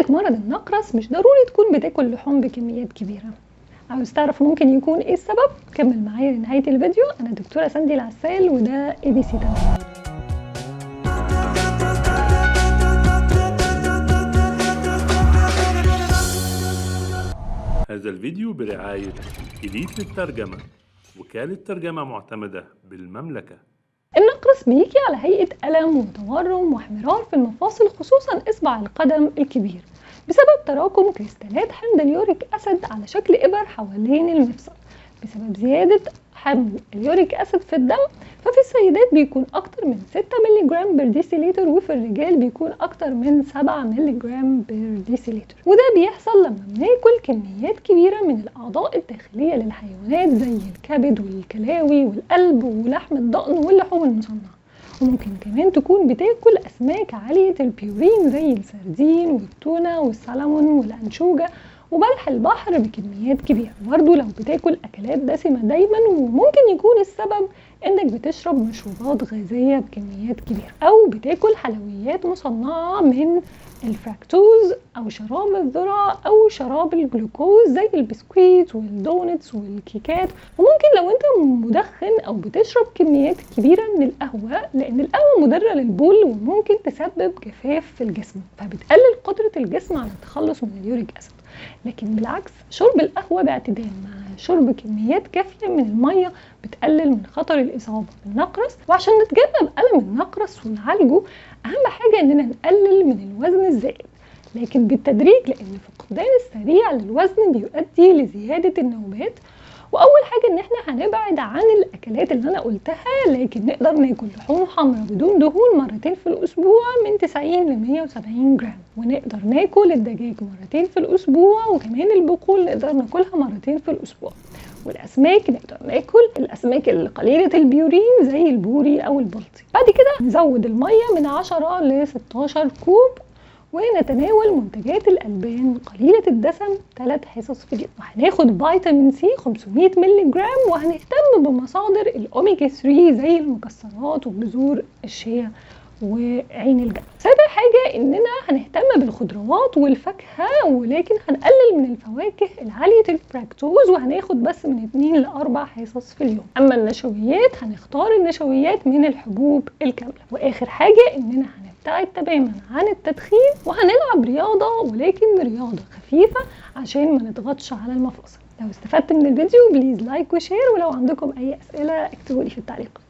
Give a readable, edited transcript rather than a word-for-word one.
حالة مرض النقرس مش ضروري تكون بتاكل لحوم بكميات كبيرة. عاوز تعرف ممكن يكون ايه السبب؟ كمل معايا لنهاية الفيديو. انا دكتورة ساندي العسال وده ABC تمام. هذا الفيديو برعاية إليت للترجمة، وكالة ترجمة معتمدة بالمملكة. النقرس بيجي على هيئة ألم وتورم واحمرار في المفاصل، خصوصا إصبع القدم الكبير، بسبب تراكم كريستالات حمض اليوريك أسيد على شكل إبر حوالين المفصل. بسبب زيادة حمض اليوريك أسيد في الدم، ففي السيدات بيكون أكتر من 6 مللي جرام بير ديسيليتر، وفي الرجال بيكون أكتر من 7 مللي جرام بير ديسيليتر. وده بيحصل لما بناكل كميات كبيرة من الأعضاء الداخلية للحيوانات زي الكبد والكلاوي والقلب ولحم الضأن واللحوم المصنعة. وممكن كمان تكون بتاكل أسماك عالية البيورين زي السردين والتونة والسلمون والأنشوجة وبلح البحر بكميات كبيرة. برضو لو بتاكل أكلات دسمة دايما، وممكن يكون السبب انك بتشرب مشروبات غازية بكميات كبيرة، او بتاكل حلويات مصنعة من الفراكتوز او شراب الذرة او شراب الجلوكوز زي البسكويت والدونتس والكيكات. وممكن لو انت مدخن او بتشرب كميات كبيرة من القهوة، لان القهوة مضرة للبول وممكن تسبب جفاف في الجسم، فبتقلل قدرة الجسم على التخلص من اليوريك اسيد. لكن بالعكس، شرب القهوة باعتدال مع شرب كميات كافية من المية بتقلل من خطر الإصابة بالنقرس. وعشان نتجنب ألم النقرس ونعالجه، أهم حاجة إننا نقلل من الوزن الزائد، لكن بالتدريج، لأن الفقدان السريع للوزن بيؤدي لزيادة النوبات. واول حاجه ان احنا هنبعد عن الاكلات اللي انا قلتها، لكن نقدر ناكل لحوم حمراء بدون دهون مرتين في الاسبوع من 90 ل 170 جرام، ونقدر ناكل الدجاج مرتين في الاسبوع، وكمان البقول نقدر ناكلها مرتين في الاسبوع. والاسماك نقدر ناكل الاسماك القليله البيورين زي البوري او البلطي. بعد كده نزود الميه من 10 ل 16 كوب، ونتناول منتجات الألبان قليلة الدسم 3 حصص في اليوم. وهناخد فيتامين سي 500 مللي جرام، وهنهتم بمصادر الأوميجا 3 زي المكسرات وبذور الشيا وعين الجمل. سابع حاجة إننا هنهتم بالخضروات والفاكهة، ولكن هنقلل من الفواكه العالية الفراكتوز، وهناخد بس من 2 ل 4 حصص في اليوم. أما النشويات هنختار النشويات من الحبوب الكاملة. وآخر حاجة إننا هنبتعد تماما عن التدخين، وهنلعب رياضة، ولكن رياضة خفيفة عشان ما نضغطش على المفاصل. لو استفدت من الفيديو بليز لايك وشير، ولو عندكم أي أسئلة اكتبوا لي في التعليقات.